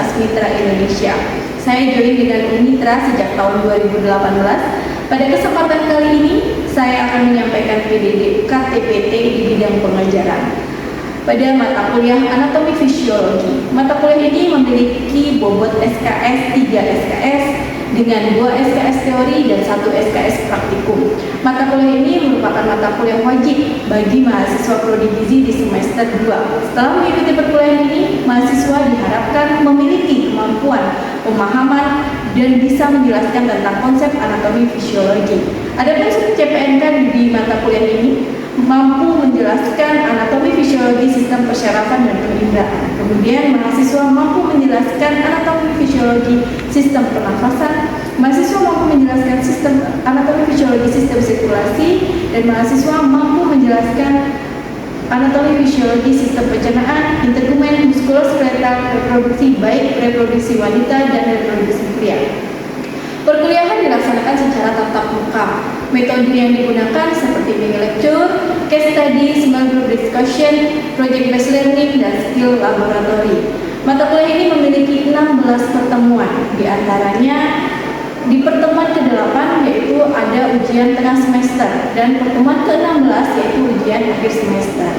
Universitas Mitra Indonesia. Saya join dengan Mitra sejak tahun 2018. Pada kesempatan kali ini, saya akan menyampaikan PDD KTPT di bidang pengajaran. Pada mata kuliah Anatomi Fisiologi, mata kuliah ini memiliki bobot SKS 3 SKS dengan 2 SKS teori dan 1 SKS praktikum. Mata kuliah ini merupakan mata kuliah wajib bagi mahasiswa prodi gizi di semester 2. Setelah mengikuti perkuliahan ini, mahasiswa diharapkan memiliki kemampuan pemahaman dan bisa menjelaskan tentang konsep anatomi fisiologi. Adapun CPNK di mata kuliah ini mampu menjelaskan anatomi fisiologi sistem persyarafan dan penginderaan. Kemudian mahasiswa mampu menjelaskan anatomi fisiologi sistem pernafasan, mahasiswa mampu menjelaskan sistem anatomi fisiologi sistem sirkulasi, dan mahasiswa mampu menjelaskan anatomi fisiologi sistem pencernaan, integumen, muskuloskeletal, reproduksi baik reproduksi wanita dan reproduksi pria. Perkuliahan dilaksanakan secara tatap muka. Metode yang digunakan seperti mini lecture, case study, small group discussion, project based learning, dan skill laboratory. Mata kuliah ini memiliki 16 pertemuan, di antaranya di pertemuan ke-8 yaitu ada ujian tengah semester dan pertemuan ke-16 yaitu ujian akhir semester.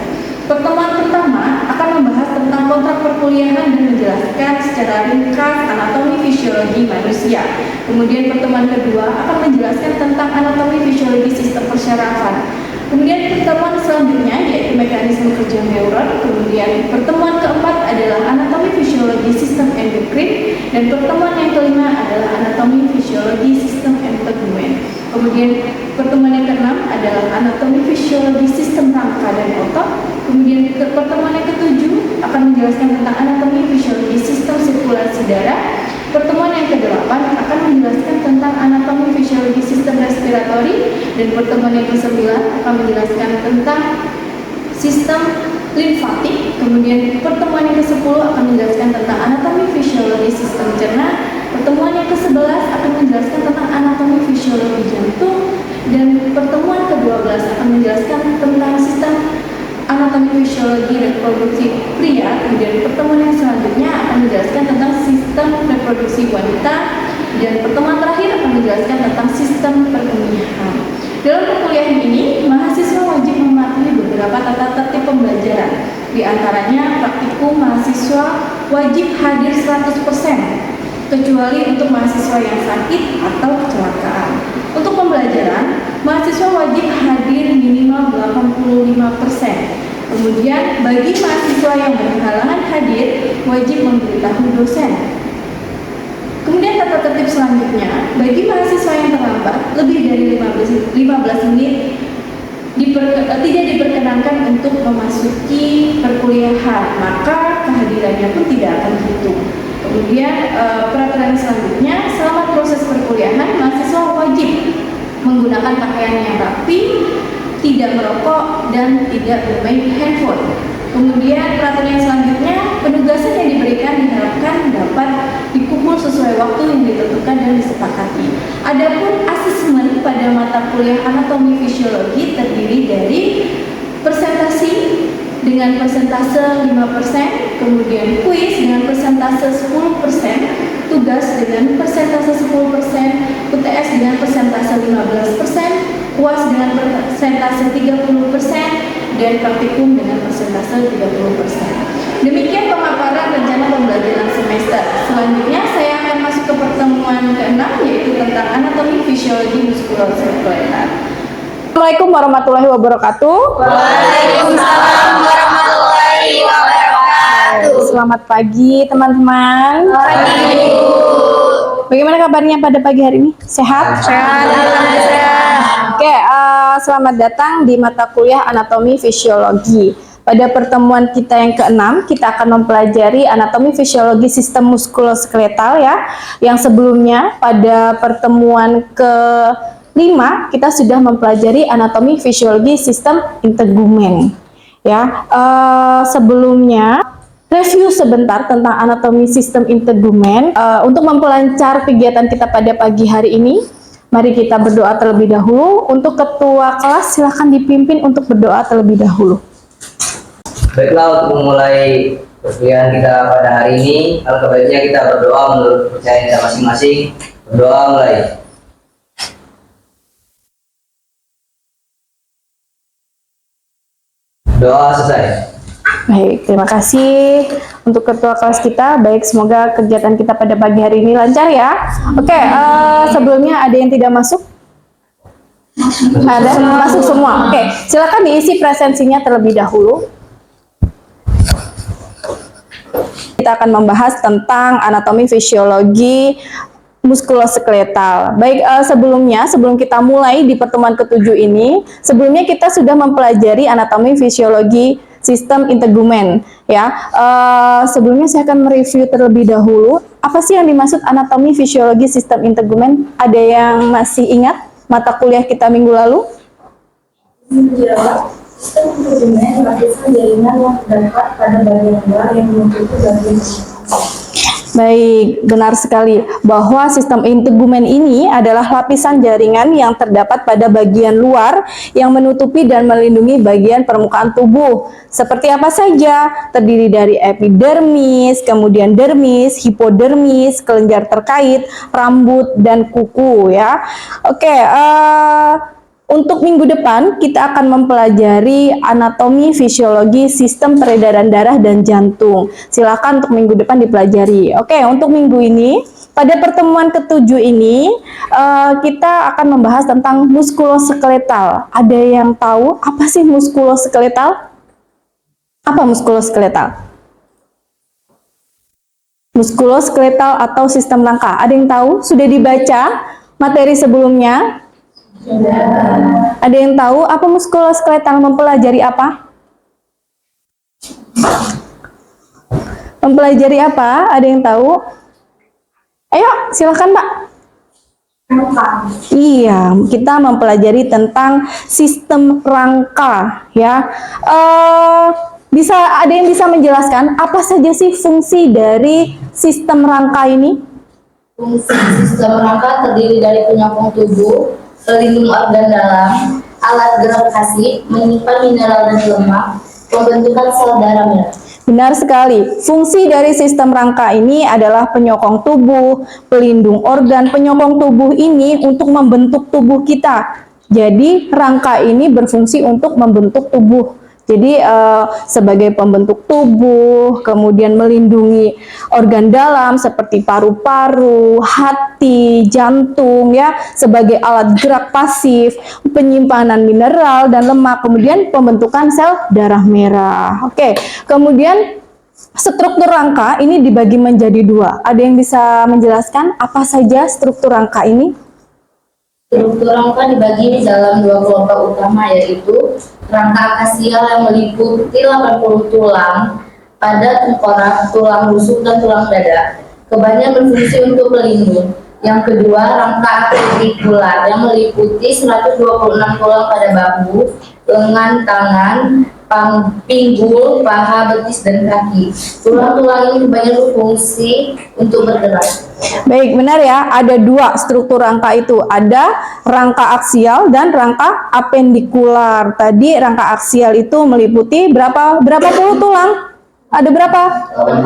Pertemuan pertama akan membahas tentang kontrak perkuliahan dan menjelaskan secara ringkas anatomi fisiologi manusia. Kemudian pertemuan kedua akan menjelaskan tentang anatomi fisiologi sistem persyarafan. Kemudian pertemuan selanjutnya yaitu mekanisme kerja neuron. Kemudian pertemuan keempat adalah anatomi fisiologi sistem endokrin, dan pertemuan yang kelima adalah anatomi fisiologi sistem integumen. Kemudian pertemuan yang keenam adalah anatomi fisiologi sistem rangka dan otot. Kemudian pertemuan yang ketujuh akan menjelaskan tentang anatomi fisiologi sistem sirkulasi darah. Pertemuan yang ke-8 akan menjelaskan tentang anatomi fisiologi sistem respiratori, dan pertemuan yang ke-9 akan menjelaskan tentang sistem limfatik. Kemudian pertemuan yang ke-10 akan menjelaskan tentang anatomi fisiologi sistem cerna. Pertemuan yang ke-11 akan menjelaskan tentang anatomi fisiologi jantung, dan pertemuan ke-12 akan menjelaskan tentang sistem anatomi fisiologi reproduksi pria. Kemudian pertemuan yang selanjutnya akan menjelaskan tentang sistem reproduksi wanita, dan pertemuan terakhir akan menjelaskan tentang sistem perkembangan. Dalam perkuliahan ini, mahasiswa wajib mematuhi beberapa tata tertib pembelajaran. Di antaranya praktikum mahasiswa wajib hadir 100%, kecuali untuk mahasiswa yang sakit atau kecelakaan. Untuk pembelajaran, mahasiswa wajib hadir minimal 85%. Kemudian bagi mahasiswa yang berhalangan hadir, wajib memberitahu dosen. Kemudian tata tertib selanjutnya, bagi mahasiswa yang terlambat lebih dari 15 menit tidak diperkenankan untuk memasuki perkuliahan, maka kehadirannya pun tidak akan dihitung. Kemudian peraturan selanjutnya, selama proses perkuliahan mahasiswa wajib menggunakan pakaian yang rapi, tidak merokok, dan tidak bermain handphone. Kemudian peraturan selanjutnya, penugasan yang diberikan diharapkan dapat dikumpul sesuai waktu yang ditentukan dan disepakati. Adapun asesmen pada mata kuliah anatomi fisiologi terdiri dari presentasi dengan persentase 5%, kemudian kuis dengan persentase 10%, tugas dengan persentase 10%, UTS dengan persentase 15%, UAS dengan persentase 30%, dan praktikum dengan persentase 30%. Demikian pemaparan rencana pembelajaran semester. Selanjutnya saya akan masuk ke pertemuan ke-6 yaitu tentang anatomi fisiologi muskuloskeletal. Assalamualaikum warahmatullahi wabarakatuh. Waalaikumsalam warahmatullahi wabarakatuh. Selamat pagi teman-teman. Pagi. Bagaimana kabarnya pada pagi hari ini? Sehat? Sehat, alhamdulillah. Oke, selamat datang di mata kuliah anatomi fisiologi. Pada pertemuan kita yang ke-6, kita akan mempelajari anatomi fisiologi sistem muskuloskeletal ya. Yang sebelumnya pada pertemuan ke-5 kita sudah mempelajari anatomi fisiologi sistem integumen. Ya, sebelumnya review sebentar tentang anatomi sistem integumen. Untuk memperlancar kegiatan kita pada pagi hari ini, mari kita berdoa terlebih dahulu. Untuk ketua kelas silahkan dipimpin untuk berdoa terlebih dahulu. Baiklah, untuk memulai Perkuliahan kita pada hari ini, alangkah baiknya kita berdoa menurut kepercayaan kita masing-masing. Berdoa mulai. Doa selesai. Baik, terima kasih untuk ketua kelas kita. Baik, semoga kegiatan kita pada pagi hari ini lancar ya. Oke, sebelumnya ada yang tidak masuk? Ada masuk semua. Oke, silakan diisi presensinya terlebih dahulu. Kita akan membahas tentang anatomi fisiologi muskuloskeletal. Baik, sebelum kita mulai di pertemuan ke-7 ini, sebelumnya kita sudah mempelajari anatomi fisiologi sistem integumen ya. Sebelumnya saya akan mereview terlebih dahulu apa sih yang dimaksud anatomi fisiologi sistem integumen. Ada yang masih ingat mata kuliah kita minggu lalu? Sistem integumen lapisan jaringan yang terdapat pada bagian luar yang menutupi bagian Baik, benar sekali bahwa sistem integumen ini adalah lapisan jaringan yang terdapat pada bagian luar yang menutupi dan melindungi bagian permukaan tubuh. Seperti apa saja? Terdiri dari epidermis, kemudian dermis, hipodermis, kelenjar terkait, rambut, dan kuku ya. Oke, untuk minggu depan kita akan mempelajari anatomi fisiologi sistem peredaran darah dan jantung. Silakan untuk minggu depan dipelajari. Oke, untuk minggu ini pada pertemuan ke-7 ini kita akan membahas tentang muskuloskeletal. Ada yang tahu apa sih muskuloskeletal? Apa muskuloskeletal? Muskuloskeletal atau sistem rangka. Ada yang tahu? Sudah dibaca materi sebelumnya? Ada yang tahu apa muskuloskeletal mempelajari apa? Mempelajari apa? Ada yang tahu? Ayo, silakan Pak. Iya, kita mempelajari tentang sistem rangka ya. Ada yang bisa menjelaskan apa saja sih fungsi dari sistem rangka ini? Fungsi sistem rangka terdiri dari penyokong tubuh, pelindung organ dalam, alat gravitasi, menyimpan mineral dan lemak, pembentukan sel darah merah. Benar sekali. Fungsi dari sistem rangka ini adalah penyokong tubuh, pelindung organ. Penyokong tubuh ini untuk membentuk tubuh kita. Jadi rangka ini berfungsi untuk membentuk tubuh. Jadi sebagai pembentuk tubuh, kemudian melindungi organ dalam seperti paru-paru, hati, jantung ya, sebagai alat gerak pasif, penyimpanan mineral dan lemak, kemudian pembentukan sel darah merah. Oke, kemudian struktur rangka ini dibagi menjadi dua. Ada yang bisa menjelaskan apa saja struktur rangka ini? Struktur rangka dibagi dalam dua kelompok utama, yaitu rangka akasial yang meliputi 80 tulang pada tengkorak, tulang rusuk, dan tulang dada. Kebanyakan berfungsi untuk pelindung. Yang kedua, rangka artikular yang meliputi 126 tulang pada bahu, lengan, tangan, pinggul, paha, betis, dan kaki. Tulang-tulang ini banyak berfungsi untuk bergerak. Baik, benar ya. Ada dua struktur rangka itu. Ada rangka aksial dan rangka apendikular. Tadi rangka aksial itu meliputi berapa puluh tulang? Ada berapa?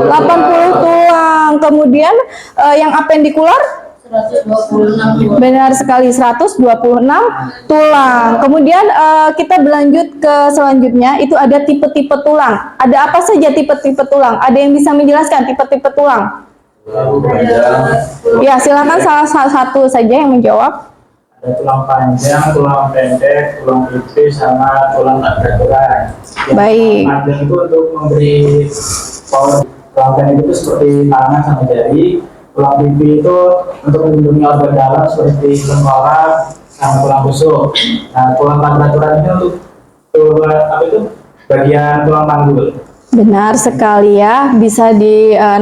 80 tulang. Kemudian yang apendikular? 126 Benar sekali, 126 tulang. Kemudian kita berlanjut ke selanjutnya, itu ada tipe-tipe tulang. Ada apa saja tipe-tipe tulang? Ada yang bisa menjelaskan tipe-tipe tulang? Ya, silakan salah satu saja yang menjawab. Ada tulang panjang, tulang pendek, tulang tipis, sama tulang tak beraturan. Baik. Panjang itu untuk memberi power. Tulang pendek itu seperti tangan sama jari. Tulang pipi itu untuk melindungi organ dalam seperti tengkorak sama tulang rusuk. Nah, tulang tak beraturan ini untuk bagian tulang panggul. Benar sekali ya, bisa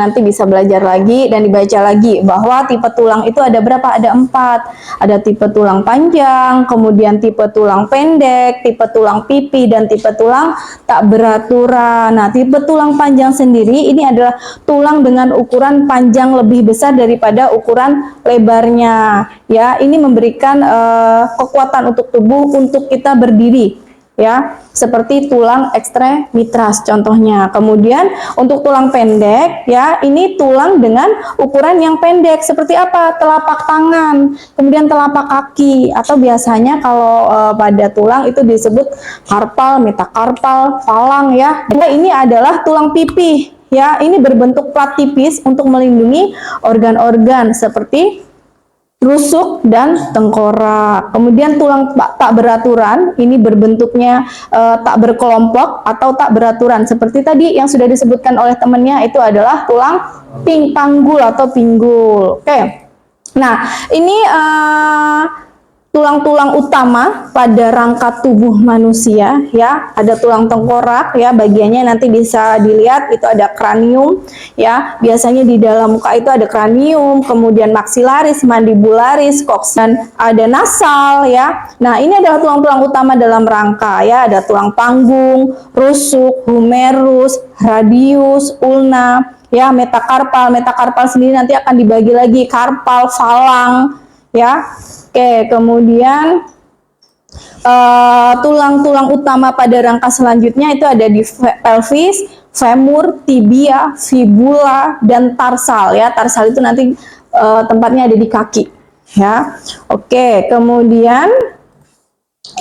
nanti bisa belajar lagi dan dibaca lagi bahwa tipe tulang itu ada berapa? Ada 4. Ada tipe tulang panjang, kemudian tipe tulang pendek, tipe tulang pipi, dan tipe tulang tak beraturan. Nah, tipe tulang panjang sendiri ini adalah tulang dengan ukuran panjang lebih besar daripada ukuran lebarnya. Ya, ini memberikan kekuatan untuk tubuh untuk kita berdiri. ya, seperti tulang ekstremitras contohnya. Kemudian untuk tulang pendek ya, ini tulang dengan ukuran yang pendek seperti apa? Telapak tangan, kemudian telapak kaki, atau biasanya kalau pada tulang itu disebut karpal, metakarpal, falang ya. Dan ini adalah tulang pipih ya, ini berbentuk plat tipis untuk melindungi organ-organ seperti rusuk dan tengkorak. Kemudian tulang tak beraturan, ini berbentuknya tak berkelompok atau tak beraturan. Seperti tadi yang sudah disebutkan oleh temannya, itu adalah tulang panggul atau pinggul. Oke. Nah, ini tulang-tulang utama pada rangka tubuh manusia ya. Ada tulang tengkorak ya, bagiannya nanti bisa dilihat itu ada kranium ya. Biasanya di dalam muka itu ada kranium, kemudian maksilaris, mandibularis, cox, dan ada nasal ya. Nah, ini adalah tulang-tulang utama dalam rangka ya. Ada tulang panggung, rusuk, humerus, radius, ulna ya, metakarpal. Metakarpal sendiri nanti akan dibagi lagi karpal, falang ya. Oke, kemudian tulang-tulang utama pada rangka selanjutnya itu ada di pelvis, femur, tibia, fibula, dan tarsal ya. Tarsal itu nanti tempatnya ada di kaki ya. Oke, kemudian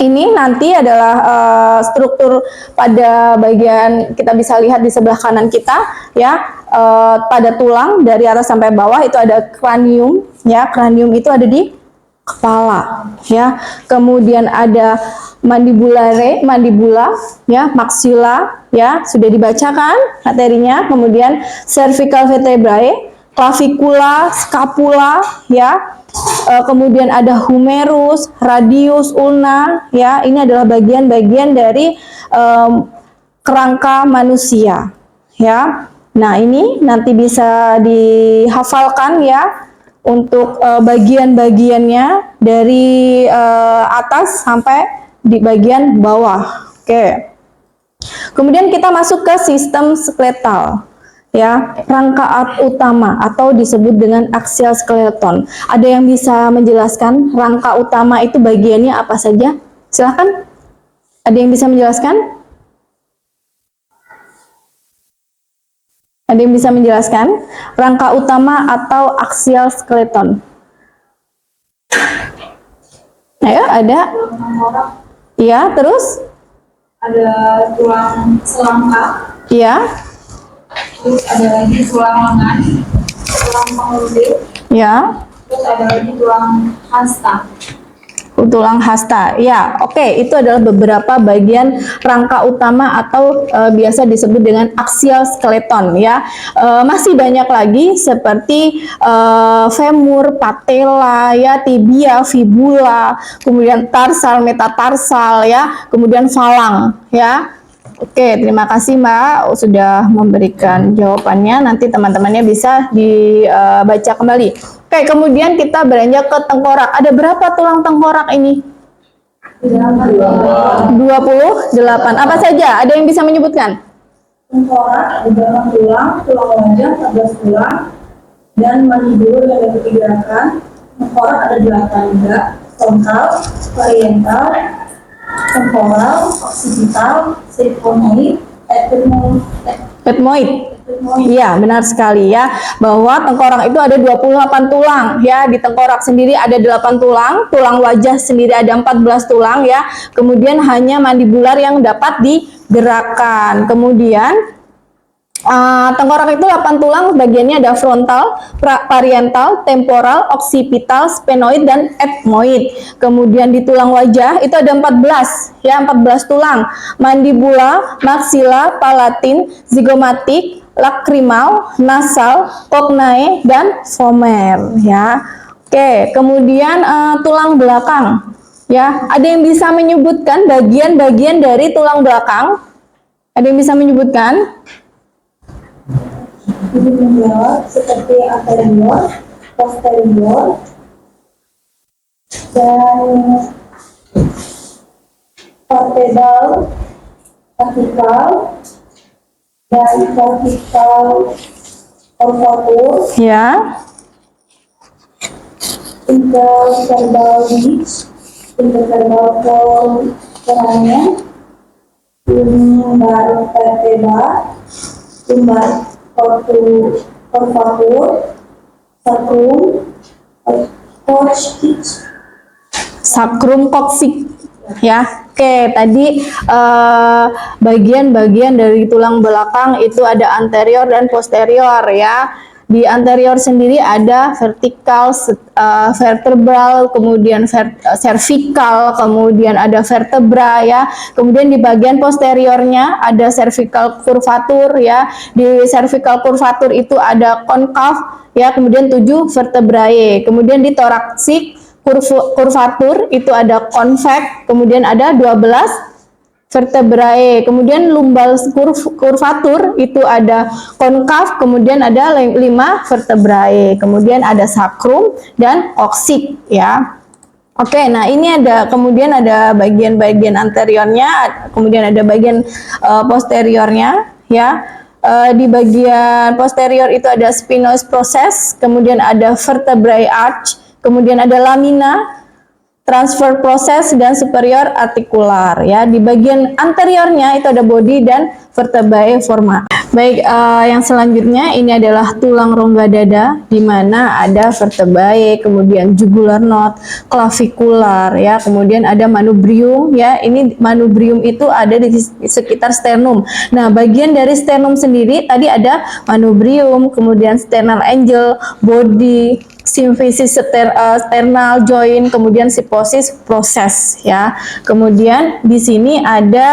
ini nanti adalah struktur pada bagian, kita bisa lihat di sebelah kanan kita ya, pada tulang dari atas sampai bawah itu ada kranium ya. Kranium itu ada di kepala ya. Kemudian ada mandibula ya, maxilla ya, sudah dibacakan materinya. Kemudian cervical vertebrae, clavicula, scapula ya. Kemudian ada humerus, radius, ulna ya. Ini adalah bagian-bagian dari kerangka manusia ya. Nah, ini nanti bisa dihafalkan ya untuk bagian-bagiannya dari atas sampai di bagian bawah. Oke. Kemudian kita masuk ke sistem skeletal ya, rangka utama atau disebut dengan axial skeleton. Ada yang bisa menjelaskan rangka utama itu bagiannya apa saja? Silahkan. Ada yang bisa menjelaskan? Ada yang bisa menjelaskan rangka utama atau axial skeleton? Ayo, ada? Iya, terus? Ada tulang selangka, Iya. terus ada lagi tulang lengan, tulang pengulit, Ya. terus ada lagi tulang hasta. Tulang hasta. Ya, oke, itu adalah beberapa bagian rangka utama atau biasa disebut dengan axial skeleton ya. Masih banyak lagi seperti femur, patella ya, tibia, fibula, kemudian tarsal, metatarsal ya, kemudian falang ya. Oke, terima kasih Mbak sudah memberikan jawabannya. Nanti teman-temannya bisa dibaca kembali. Oke, kemudian kita beranjak ke tengkorak. Ada berapa tulang tengkorak ini? 28. Apa saja? Ada yang bisa menyebutkan? Tengkorak ada 8 tulang, tulang wajah 14 tulang, dan mandibula yang dapat digerakkan. Tengkorak ada 8 juga, frontal, parietal, temporal, occipital, sigmoid, ethmoid. Iya, benar sekali ya, bahwa tengkorak itu ada 28 tulang ya. Di tengkorak sendiri ada 8 tulang, tulang wajah sendiri ada 14 tulang ya. Kemudian hanya mandibular yang dapat digerakkan. Kemudian tengkorak itu 8 tulang, bagiannya ada frontal, parietal, temporal, occipital, sphenoid, dan ethmoid. Kemudian di tulang wajah itu ada 14 ya, 14 tulang. Mandibula, maxilla, palatin, zygomatic, lacrimal, nasal, cognae, dan vomer ya. Oke, kemudian tulang belakang ya. Ada yang bisa menyebutkan bagian-bagian dari tulang belakang? Ada yang bisa menyebutkan? Ini menjawab seperti anterior, posterior, dan vertebral, vertikal, dan vertikal orvatur, Ya. intervertebral ridge, intervertebral foramen, lumbar vertebra, lumbar curvatur, sacrum, coccyx. Sacrum coccyx ya. Oke, tadi bagian-bagian dari tulang belakang itu ada anterior dan posterior ya. Di anterior sendiri ada vertikal, vertebral, kemudian cervical, kemudian ada vertebra ya. Kemudian di bagian posteriornya ada cervical curvatur ya. Di cervical curvatur itu ada konkav ya, kemudian 7 vertebrae. Kemudian di thoracic curvatur itu ada convex, kemudian ada 12 vertebrae. Kemudian lumbal curvatur itu ada konkav, kemudian ada 5 vertebrae. Kemudian ada sacrum dan coccyx ya. Oke, nah ini ada kemudian ada bagian-bagian anteriornya, kemudian ada bagian posteriornya ya. Di bagian posterior itu ada spinous process, kemudian ada vertebrae arch, kemudian ada lamina, transfer proses, dan superior artikular ya. Di bagian anteriornya itu ada body dan vertebrae forma. Baik, yang selanjutnya ini adalah tulang rongga dada, di mana ada vertebrae, kemudian jugular knot, clavikular ya, kemudian ada manubrium ya. Ini manubrium itu ada di sekitar sternum. Nah, bagian dari sternum sendiri tadi ada manubrium, kemudian sternal angle, body, symphysis sternal joint, kemudian syphosis proses ya. Kemudian di sini ada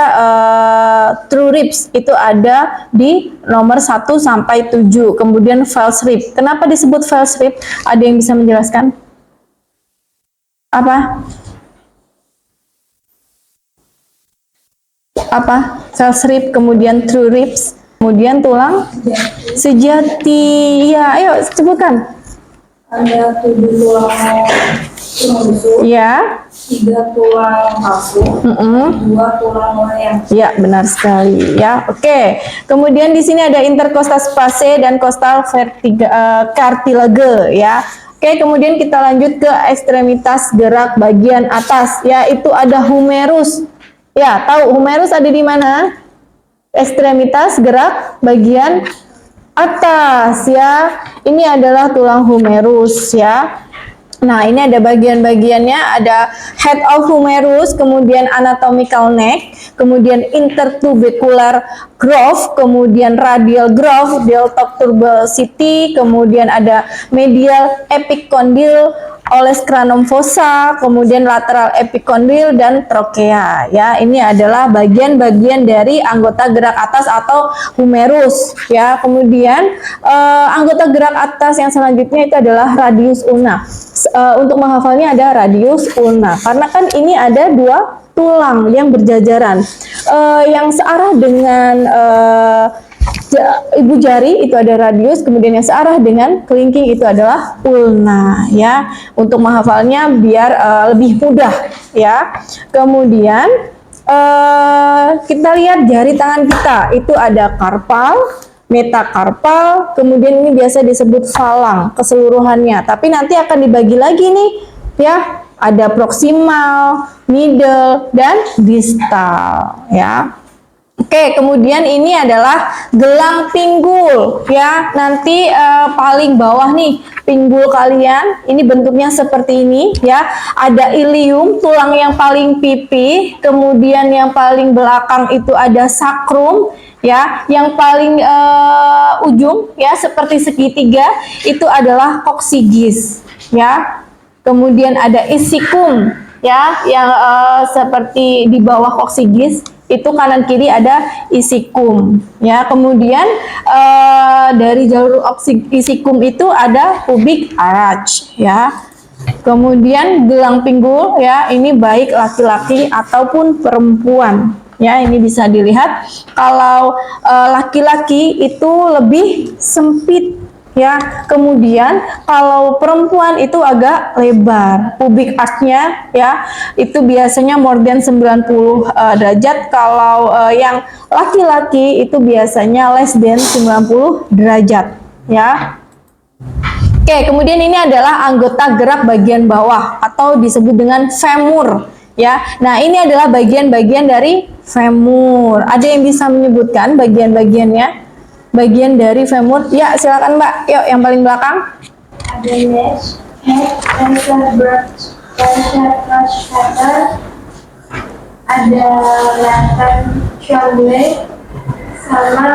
true ribs, itu ada di nomor 1 sampai 7. Kemudian false rib. Kenapa disebut false rib? Ada yang bisa menjelaskan? Apa? Apa? False rib, kemudian true ribs, kemudian tulang sejati. Ya, ayo sebutkan. Ada 7 tulang rusuk, Ya. 3 tulang kalsum, 2 tulang layang. Ya, benar sekali ya. Oke. Kemudian di sini ada intercostal space dan costal cartilage ya. Oke, kemudian kita lanjut ke ekstremitas gerak bagian atas, yaitu ada humerus. Ya, tahu humerus ada di mana? Ekstremitas gerak bagian atas ya. Ini adalah tulang humerus ya. Nah, ini ada bagian-bagiannya, ada head of humerus, kemudian anatomical neck, kemudian intertubercular groove, kemudian radial groove, deltoid tuberosity, kemudian ada medial epicondyle, oles cranum fossa, kemudian lateral epicondyle, dan trokea ya. Ini adalah bagian-bagian dari anggota gerak atas atau humerus ya. Kemudian anggota gerak atas yang selanjutnya itu adalah radius ulna. Untuk menghafalnya ada radius ulna, karena kan ini ada 2 tulang yang berjajaran, yang searah dengan ibu jari itu ada radius, kemudian yang searah dengan kelingking itu adalah ulna ya. Untuk menghafalnya biar lebih mudah ya. Kemudian kita lihat jari tangan kita itu ada karpal, metakarpal, kemudian ini biasa disebut falang keseluruhannya, tapi nanti akan dibagi lagi nih ya. Ada proximal, middle, dan distal ya. Oke, kemudian ini adalah gelang pinggul ya. Nanti paling bawah nih pinggul kalian, ini bentuknya seperti ini ya. Ada ilium, tulang yang paling pipi, kemudian yang paling belakang itu ada sacrum ya. Yang paling ujung ya seperti segitiga itu adalah coccyx ya. Kemudian ada ischium ya, yang seperti di bawah coccyx itu kanan kiri ada ischium ya. Kemudian dari jalur ischium itu ada pubic arch ya. Kemudian gelang pinggul ya, ini baik laki-laki ataupun perempuan ya. Ini bisa dilihat kalau laki-laki itu lebih sempit ya. Kemudian kalau perempuan itu agak lebar. Pubic arch-nya ya itu biasanya more than 90 derajat. Kalau yang laki-laki itu biasanya less than 90 derajat ya. Oke, kemudian ini adalah anggota gerak bagian bawah atau disebut dengan femur ya. Nah, ini adalah bagian-bagian dari Femur. Ada yang bisa menyebutkan bagian-bagiannya? Bagian dari femur? Ya, silakan Mbak. Yuk, yang paling belakang. Ada neck, head, vertebrae, ada belakang shoulder, sama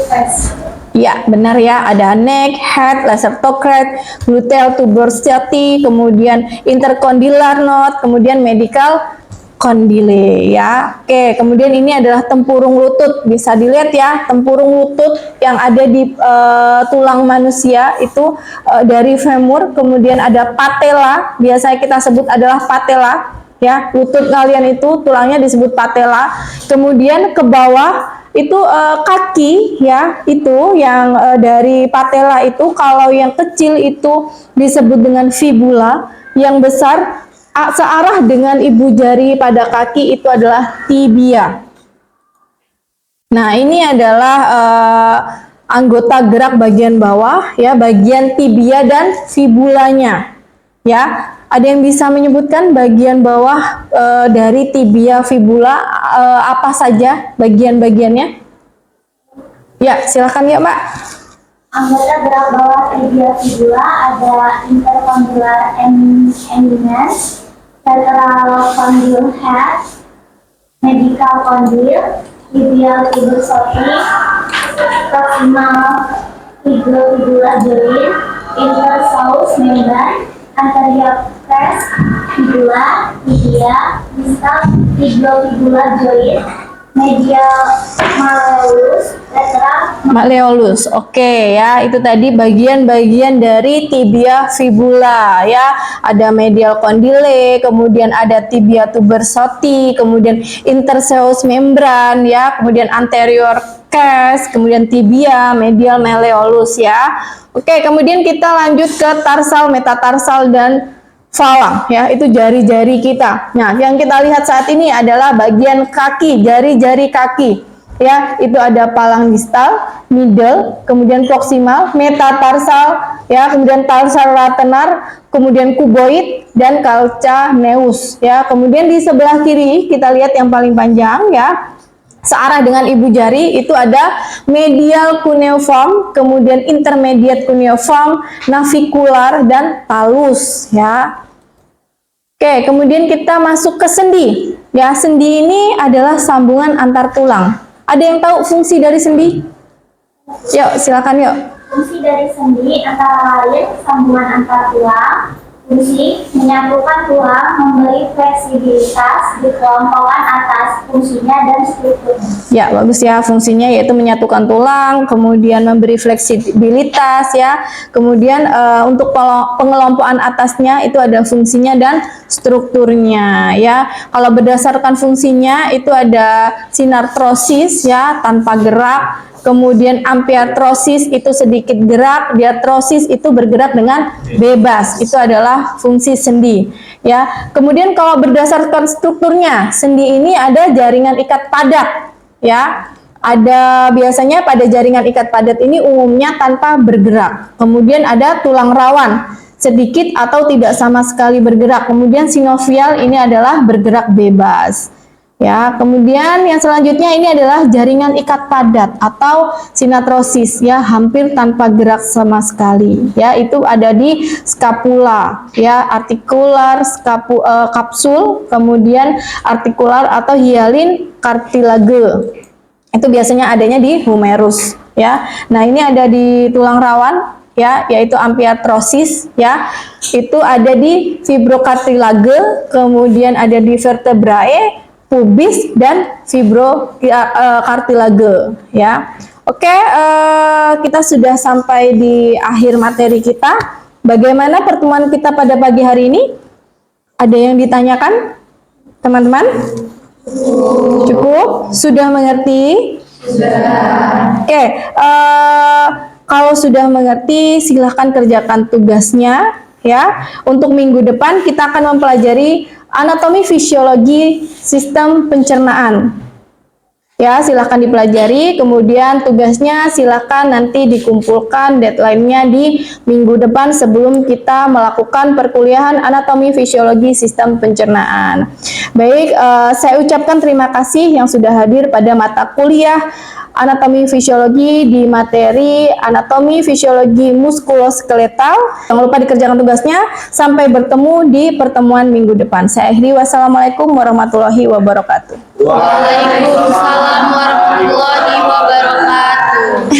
face. Ya, benar ya. Ada neck, head, lesser thread, gluteal tuberosity, kemudian intercondylar knot, kemudian medial condyle ya. Oke, kemudian ini adalah tempurung lutut. Bisa dilihat ya, tempurung lutut yang ada di tulang manusia itu dari femur, kemudian ada patella, biasanya kita sebut adalah patella ya. Lutut kalian itu tulangnya disebut patella. Kemudian ke bawah itu kaki ya, itu yang dari patella itu, kalau yang kecil itu disebut dengan fibula, yang besar searah dengan ibu jari pada kaki itu adalah tibia. Nah, ini adalah anggota gerak bagian bawah ya, bagian tibia dan fibulanya ya. Ada yang bisa menyebutkan bagian bawah dari tibia fibula apa saja bagian-bagiannya? Ya, silakan ya, Mbak. Anggota gerak bawah tibia fibula ada intercondylar eminence, lateral condyle head, medial condyle, tibial tuberosity, proximal fibula joint, interosseous membrane, anterior crest, fibula, tibia, distal fibula joint, medial malleolus, lateral Malleolus. Oke ya, itu tadi bagian-bagian dari tibia fibula ya. Ada medial condyle, kemudian ada tibia tuberosity, kemudian interosseous membrane ya, kemudian anterior crest, kemudian tibia, medial malleolus ya. Oke, kemudian kita lanjut ke tarsal, metatarsal dan falang ya, itu jari-jari kita. Nah, yang kita lihat saat ini adalah bagian kaki, jari-jari kaki ya. Itu ada palang distal, middle, kemudian proximal, metatarsal ya, kemudian tarsal lateral, kemudian cuboid dan calcaneus ya. Kemudian di sebelah kiri kita lihat yang paling panjang ya, searah dengan ibu jari, itu ada medial cuneiform, kemudian intermediate cuneiform, navicular dan talus ya. Oke, kemudian kita masuk ke sendi ya. Sendi ini adalah sambungan antar tulang. Ada yang tahu fungsi dari sendi? Yuk, silakan yuk. Fungsi dari sendi antara lain sambungan antar tulang, fungsi menyatukan tulang, memberi fleksibilitas, dikelompokkan atas fungsinya dan strukturnya. Ya, bagus ya, fungsinya yaitu menyatukan tulang, kemudian memberi fleksibilitas ya. Kemudian untuk pengelompokan atasnya itu ada fungsinya dan strukturnya ya. Kalau berdasarkan fungsinya itu ada sinartrosis ya, tanpa gerak. Kemudian ampiartrosis itu sedikit gerak, diartrosis itu bergerak dengan bebas. Itu adalah fungsi sendi ya. Kemudian kalau berdasarkan strukturnya, sendi ini ada jaringan ikat padat ya. Ada biasanya pada jaringan ikat padat ini umumnya tanpa bergerak. Kemudian ada tulang rawan, sedikit atau tidak sama sekali bergerak. Kemudian sinovial ini adalah bergerak bebas. Ya, kemudian yang selanjutnya ini adalah jaringan ikat padat atau sinartrosis ya, hampir tanpa gerak sama sekali. Ya, itu ada di scapula ya, artikular kapsul, kemudian artikular atau hyalin cartilage. Itu biasanya adanya di humerus ya. Nah, ini ada di tulang rawan ya, yaitu ampiartrosis ya. Itu ada di fibrocartilage, kemudian ada di vertebrae, pubis dan fibrocartilage ya. Oke, kita sudah sampai di akhir materi kita. Bagaimana pertemuan kita pada pagi hari ini? Ada yang ditanyakan, teman-teman? Cukup? Sudah mengerti? Sudah. Oke, kalau sudah mengerti, silahkan kerjakan tugasnya ya. Untuk minggu depan kita akan mempelajari anatomi fisiologi sistem pencernaan. Ya, silahkan dipelajari, kemudian tugasnya silahkan nanti dikumpulkan deadline-nya di minggu depan sebelum kita melakukan perkuliahan anatomi fisiologi sistem pencernaan. Baik, saya ucapkan terima kasih yang sudah hadir pada mata kuliah anatomi fisiologi di materi anatomi fisiologi muskuloskeletal. Jangan lupa dikerjakan tugasnya. Sampai bertemu di pertemuan minggu depan. Saya akhiri, wassalamualaikum warahmatullahi wabarakatuh. Waalaikumsalam warahmatullahi wabarakatuh.